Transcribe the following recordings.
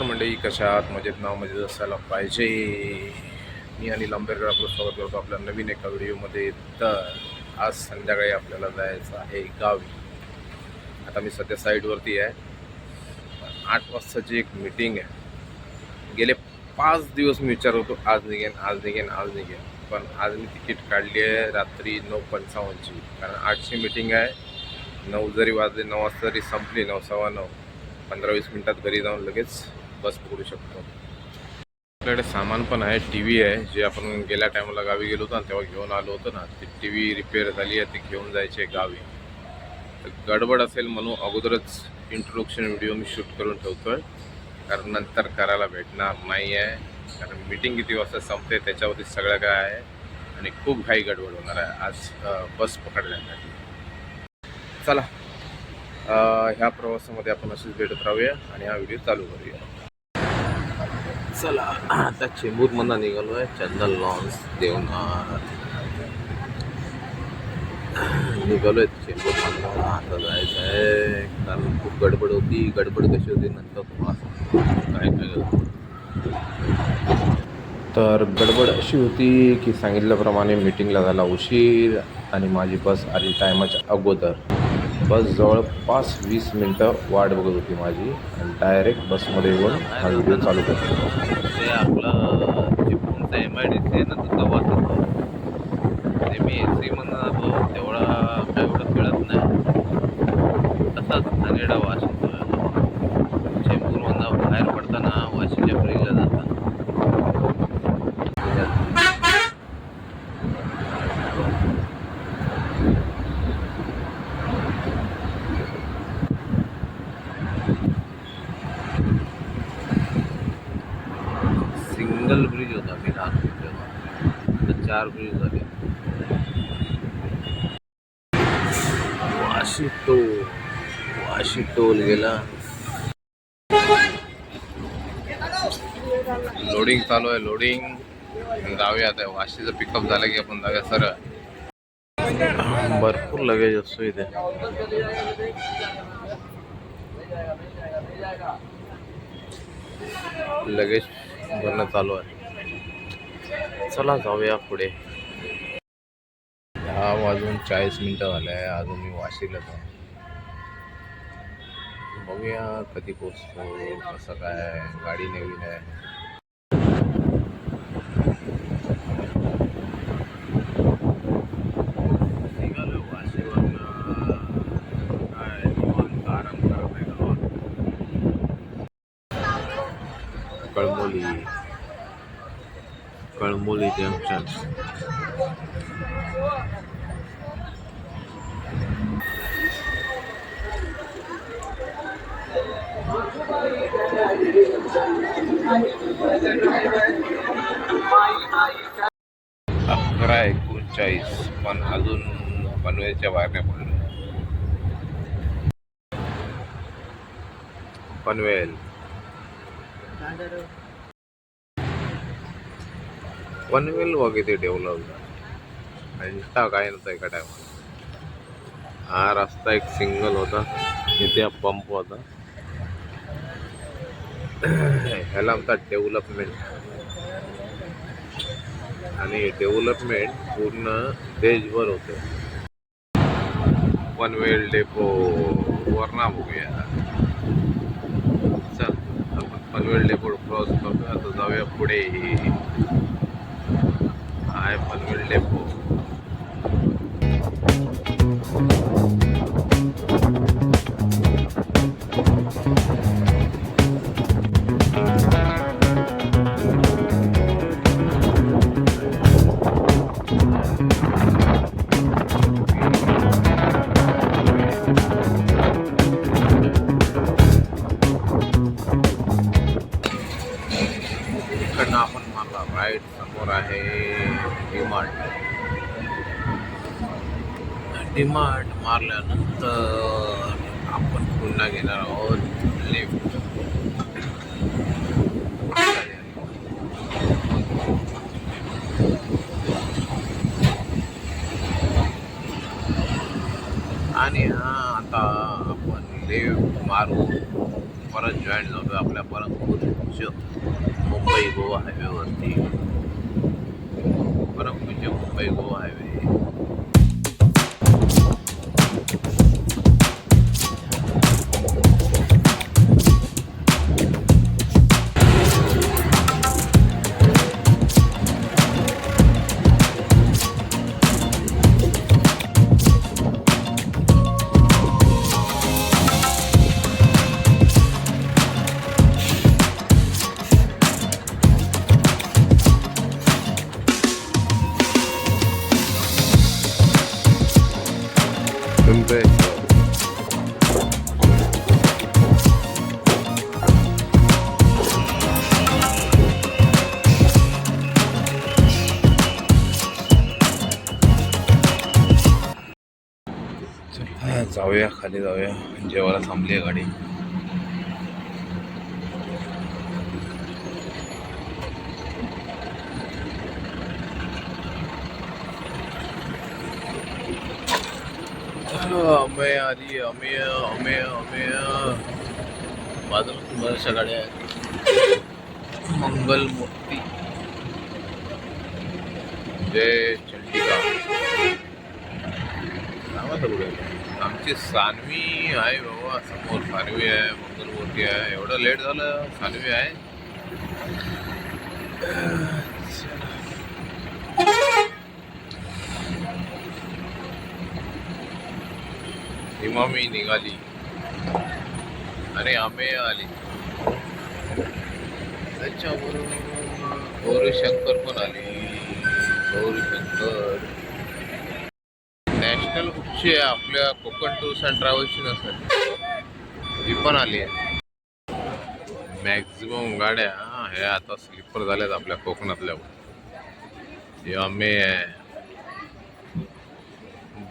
मंडळी कशा आहात? मजेत नाव मजेत असायला पाहिजे. मी अनिल आंबेडकर आपलं स्वागत करतो आपल्या नवीन एका व्हिडिओमध्ये. तर आज संध्याकाळी आपल्याला जायचं आहे गावी. आता मी सध्या साईडवरती आहे. 8 वाजताची एक मीटिंग आहे. गेले 5 दिवस मी विचार होतो आज निघेन. पण आज मी तिकीट काढली आहे रात्री 9:55ची. कारण 8ची मीटिंग आहे. 9 जरी वाजले, 9 वाजता जरी संपली, 9 सव्वा 9, 15-20 मिनटात घरी जाऊन लगेच बस पकडू शकतो. आपल्याकडे सामान पण आहे. टी व्ही आहे, जे आपण गेल्या टायमाला गावी गेलो होतो ना तेव्हा घेऊन आलो होतो ना. ती टी व्ही रिपेअर झाली आहे, ती घेऊन जायची आहे गावी. तर गडबड असेल म्हणून अगोदरच इंट्रोडक्शन व्हिडिओ मी शूट करून ठेवतो आहे, कारण नंतर करायला भेटणार नाही आहे. कारण मीटिंग किती वाजता संपते त्याच्यावरती सगळं काय आहे आणि खूप घाई गडबड होणार आहे आज बस पकडण्यासाठी. चला, ह्या प्रवासामध्ये आपण अशीच भेटत राहूया आणि हा व्हिडिओ चालू करूया. चला, आता चेंबूरमधून निघालो आहे. चंदन लॉन्स देवनार निघालो आहे चेंबूरमधून. आता जायचं आहे कारण खूप गडबड होती. गडबड कशी होती नंतर तुम्हाला काय तर गडबड अशी होती की सांगितल्याप्रमाणे मीटिंगला झाला उशीर आणि माझी बस आली टायमाच्या अगोदर. बस जवळपास 20 मिनटं वाट बघत होती माझी आणि डायरेक्ट बसमध्ये येऊन हा व्हिडिओ चालू करतो. ते आपलं चिपळूणचा MIDC आहे ना, तो वाचतो. ते मी AC म्हणून आलो तेवढा काय एवढं कळत नाही. तसाच अनेडा वाशिम चेंबूरमधून बाहेर पडताना वाशीच्या ब्रिजला जाताना सिंगल ब्रिज होता. मी लहान होतो तेव्हा, तर 4 ब्रिज झाले. वाशी टोल गेला. लोडिंग चालू आहे. लोडिंग जाऊया. आता वाशीचं पिकअप झालं की आपण जाऊया सरळ. भरपूर लगेज असतो इथे. लगेज भरणं चालू आहे. चला जाऊया पुढे. 10:40 झाले आहे. अजून मी वाशीला जाऊ. बघूया कधी पोचतो, कसं काय. गाडी नवीन आहे. निघालो वाशीवरनं. काय निवांत आराम करत आहे गावात. कळमोली जंक्शन. अकरा 39 पण अजून पनवेलच्या बाहेर नाही पडलो. पनवेल वगैरे ते डेव्हलप झालं. इंस्टा काय नव्हतं एका टायमाला. हा रस्ता एक सिंगल होता. इथे हा पंप होता. ह्याला म्हणतात डेव्हलपमेंट. आणि डेव्हलपमेंट पूर्ण देशभर होते. पनवेल डेपो वरना बघूया. चल, आपण पनवेल डेपो क्रॉस करतो. आता जाऊया पुढे. हाय पनवेल डेपो. इकडनं आपण मारला राईट. समोर आहे डीमार्ट. मारल्यानंतर आपण पुन्हा घेणार आहोत लेफ्ट. आणि आता आपण लेफ्ट मारू. परत जॉईन झालो आपल्या परमपूज्य मुंबई गोवा हायवेवरती. परमपूज्य मुंबई गोवा हायवे. जाऊया खाली जाऊया. जेवायला थांबली आहे गाडी. अमेय आली. अमेय बाजूला बऱ्याचशा गाड्या आहेत. मंगल मूर्ती, जय चंडिका. कुठे आमची सानवी आहे बाबा. समोर सानवी आहे, मंगलमूर्ती आहे. एवढं लेट झालं. सानवी आहे. इमामी निघाली आणि अमेय आली. त्याच्याबरोबर गौरी शंकर पण आली. गौरी शंकर नॅशनल कुठची आहे आपल्या कोकण टूर्स अँड ट्रॅव्हल्सची नसेल, ही पण आली आहे. मॅक्झिमम गाड्या हे आता स्लीपर झाल्यात आपल्या कोकणातल्या. हे अमेय आहे.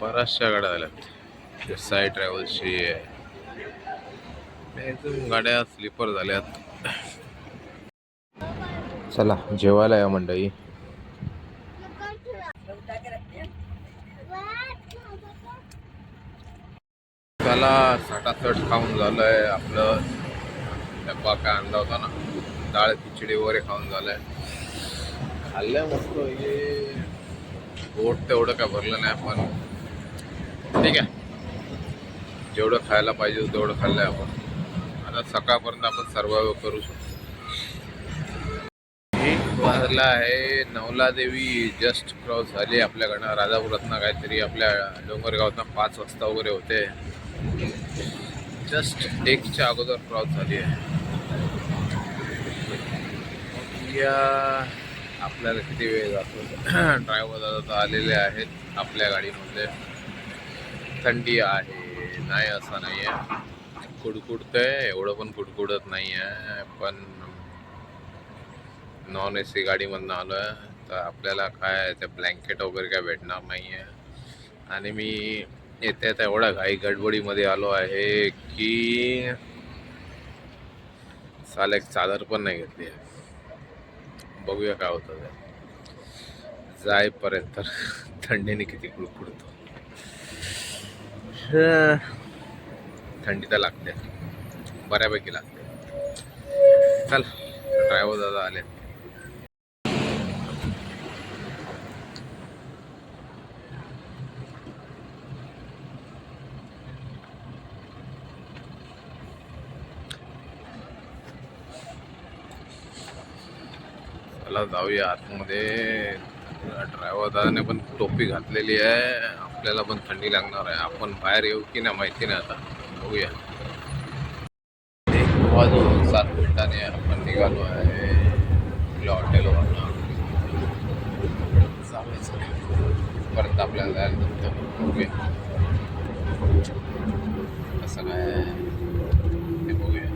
बऱ्याचशा गाड्या झाल्यात. साई ट्रॅव्हल्सची आहे. मॅक्झिमम गाड्या स्लीपर झाल्यात. चला जेवायला या मंडळी. त्याला सटासट खाऊन झालंय आपलं. डब्बा काय आणला होता ना, डाळ खिचडी वगैरे खाऊन झालंय. खाल्ल्या मस्त. हे पोट तेवढं काय भरलं नाही, पण ठीक आहे. जेवढं खायला पाहिजे तेवढं खाल्लंय आपण. आता सकाळपर्यंत आपण सर्वाइव्ह करू शकतो. 1 वाजला आहे. नवला देवी जस्ट क्रॉस झाली आपल्याकडनं. राजापुरातनं काहीतरी आपल्या डोंगरगावातनं 5 वाजता वगैरे होते. जस्ट 1च्या अगोदर क्रॉस झाली आहे. या आपल्याला किती वेळ जातो. ड्रायव्हर दादा आलेले आहेत आपल्या गाडीमध्ये. थंडी आहे, नाही असं नाही आहे. कुडकुडतंय, एवढं पण कुडकुडत नाही आहे. पण नॉन AC गाडीमधनं आलो आहे, तर आपल्याला काय ते ब्लँकेट वगैरे काय भेटणार नाही आहे. आणि मी येते आता एवढ्या घाई गडबडीमध्ये आलो आहे की एक चादर पण नाही घेतली आहे. बघूया काय होतं ते. जाईपर्यंत थंडीने किती कुडकुडतो. थंडी तर लागते, बऱ्यापैकी लागते. चल, ड्रायव्हर दादा आले. चला जाऊया आतमध्ये. ड्रायव्हर दादाने पण टोपी घातलेली आहे. आपल्याला पण थंडी लागणार आहे. आपण बाहेर येऊ की नाही माहिती नाही. आता बघूया. 1:07 आपण निघालो आहे आपल्या हॉटेलवर. परत आपल्याला जायला जमतं. बघूया कसं काय ते बघूया.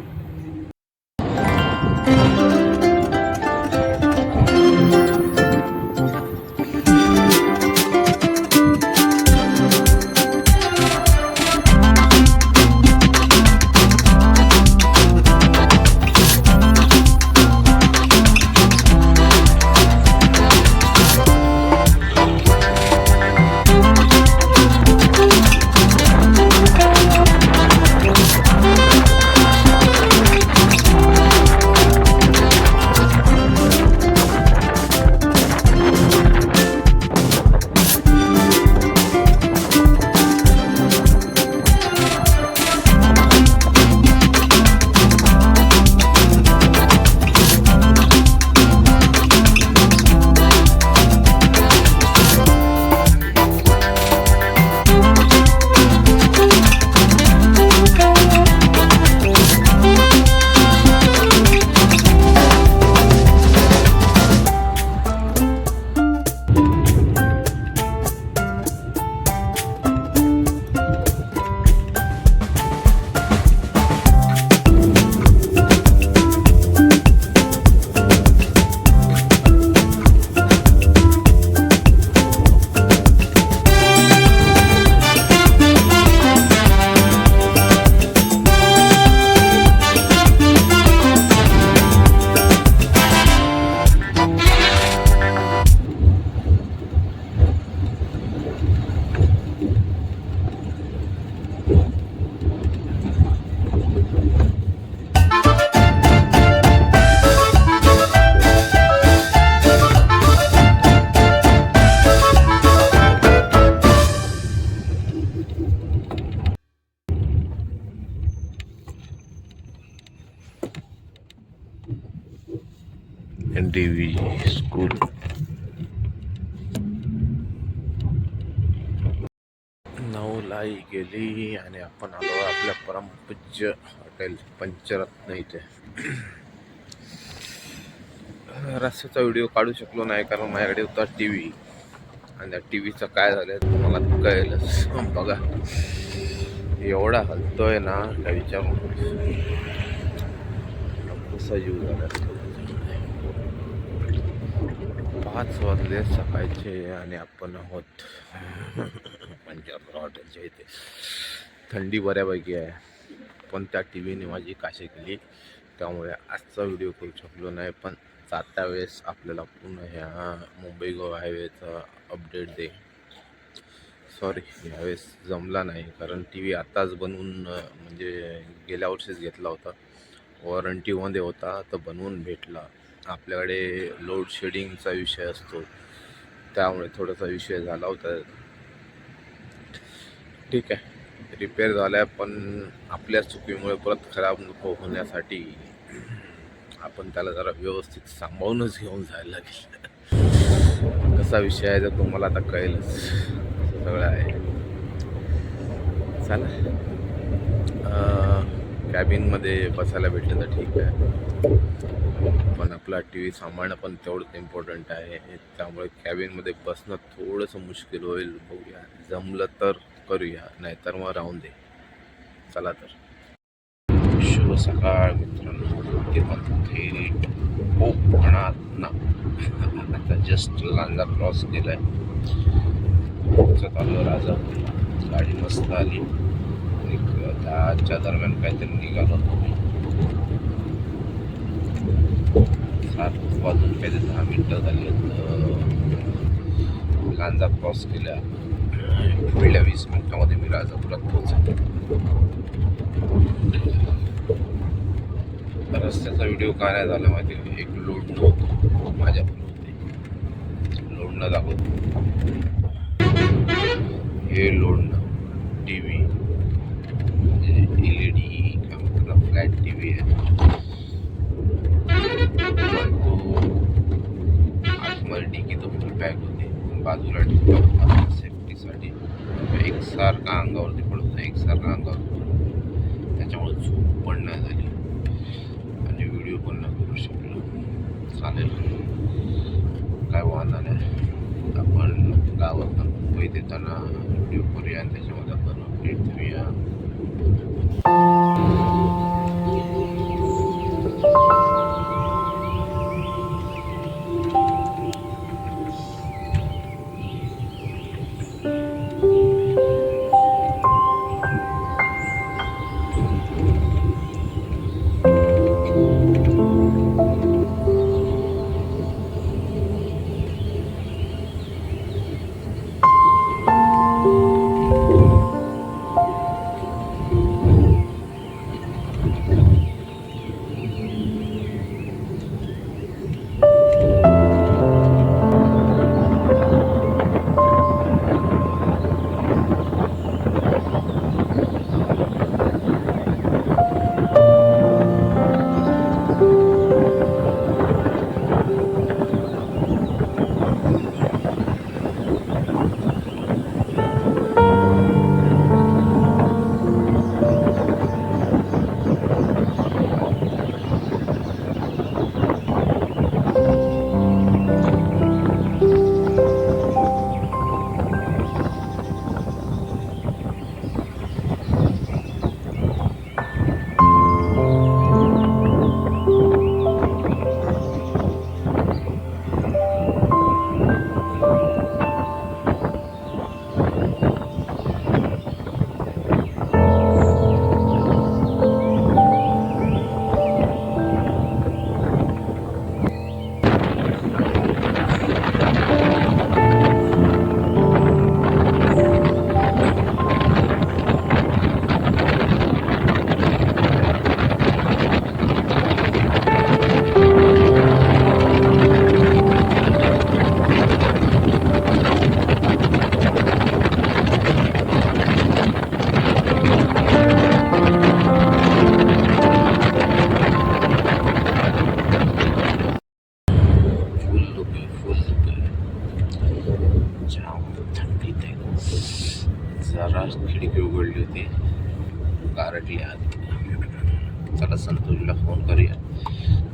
DV school. 9ला गेली आणि आपण आलो आपल्या परमपूज्य हॉटेल पंचरत्न इथे. रस्त्याचा व्हिडिओ काढू शकलो नाही कारण माझ्याकडे होता TV आणि त्या TVचं काय झालं तुम्हाला कळेलच. बघा एवढा हलतोय ना काय विचारू कसा जीव झाला. 5 वाजले सकाळचे आणि आपण आहोत पंचरत्न हॉटेलच्या इथे. थंडी बऱ्यापैकी आहे पण त्या TVने माझी काशी केली त्यामुळे आजचा व्हिडिओ करू शकलो नाही. पण जाता वेळेस आपल्याला पुन्हा ह्या मुंबई गोवा हायवेचा अपडेट दे. सॉरी यावेळेस जमला नाही कारण TV आताच बनवून म्हणजे गेल्या वर्षीच घेतला होता, वॉरंटीमध्ये होता तर बनवून भेटला. आपल्याकडे लोड शेडिंगचा विषय असतो त्यामुळे थोडासा विषय झाला होता. ठीक आहे रिपेअर झाला आहे पण आपल्या चुकीमुळे परत खराब नको होण्यासाठी आपण त्याला जरा व्यवस्थित सांभाळूनच घेऊन जायला लागेल. कसा विषय आहे तर तुम्हाला आता कळेलच. असं सगळं आहे. चला कॅबिनमध्ये बसायला भेटलं तर ठीक आहे पण आपला TV सांभाळणं पण तेवढंच इम्पॉर्टंट आहे. त्यामुळे कॅबिनमध्ये बसणं थोडंसं मुश्किल होईल. बघूया जमलं तर करूया नाहीतर मग राहून दे. चला तर शुभ सकाळ मित्रांनो. ते मध्ये कोकणात ना आता जस्ट लांजा क्रॉस केलाय. आलो राजापूर. गाडी मस्त आली. 10च्या दरम्यान काहीतरी निघालो होतो मी. 7 वाजून काहीतरी 10 मिनटं झाली. लांजा क्रॉस केल्या. पुढल्या 20 मिनिटामध्ये मी राजापुरात पोहोचलो. रस्त्याचा व्हिडिओ काय नाही झाला माहिती. एक लोड नव्हतं माझ्या लोड न दाखवत हे लोड न TV म्हणजे LED काय म्हणतात फ्लॅट TV आहे. आतमध्ये डिकीत फुल पॅक होते बाजूला ठेवला होता सेफ्टीसाठी. एकसारखा अंगावरती पडत नाही एकसारखा अंगावर त्याच्यामुळे झोप पण नाही झाली आणि व्हिडिओ पण नाही करू शकलो. चालेल काय वाहना नाही. आपण गावात मुंबईत येताना व्हिडिओ करूया आणि त्याच्यामध्ये आपण अपडेट देऊया.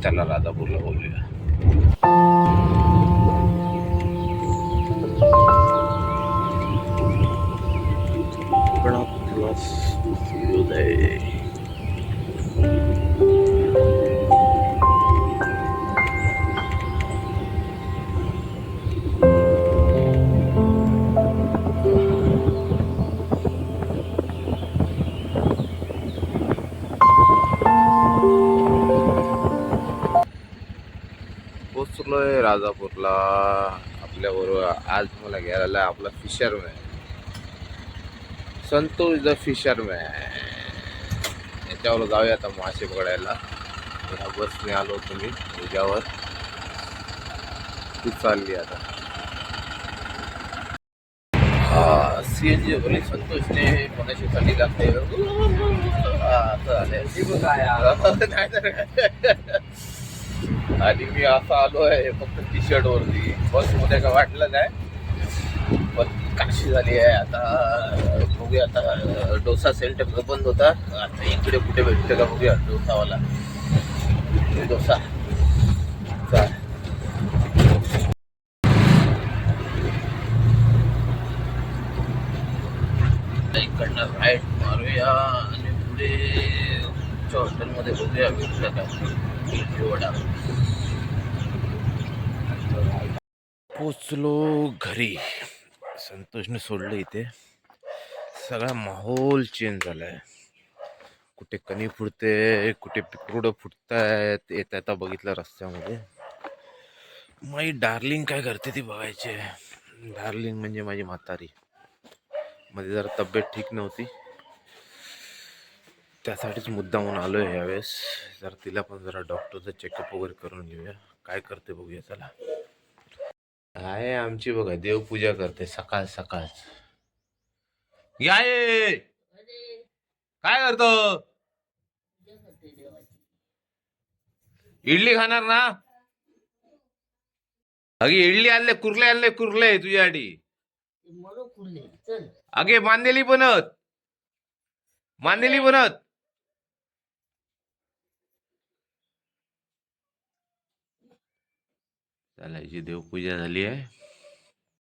त्याला राजापूरला बोलूया. प्लस सूर्योदय. पोचलोय राजापूरला. आपल्याबरोबर आज मला घ्यायला आपला फिशरमॅन संतोष द फिशरमॅन. याच्यावर जाऊया आता मासे पकडायला. या बसने आलो तुम्ही उद्यावर ती चालली आता. सीएनजी बोली संतोषने मनाशी चालली लागते. आणि मी असा आलो आहे फक्त टी शर्ट वरती. बस मध्ये काय वाटलं नाही पण काशी झाली आहे आता. बघूया आता. डोसा सेंटर बंद होता. आता इकडे कुठे भेटते का बघूया डोसावाला. डोसा इकडनं राईट मारूया आणि पुढे हॉटेलमध्ये बघूया भेटलं का वडा. पोचलो घरी. संतोषने सोडलं इथे. सगळा माहोल चेंज झालाय. कुठे कणी फुटते कुठे पिकडं फुटतायत. येत आता बघितलं रस्त्यामध्ये. माझी डार्लिंग काय करते ती बघायचे. डार्लिंग म्हणजे माझी म्हातारी. मध्ये जरा तब्येत ठीक नव्हती त्यासाठीच मुद्दामून आलोय ह्यावेळेस. जर तिला पण जरा डॉक्टरचं चेकअप वगैरे करून घेऊया. काय करते बघूया चला. आहे आमची बघा देवपूजा करते सकाळ सकाळ. या काय करतो. इडली खाणार ना. अगे इडली आणले कुर्ले तुझ्यासाठी. अगे मांदेली बनत. चला याची देवपूजा झाली आहे.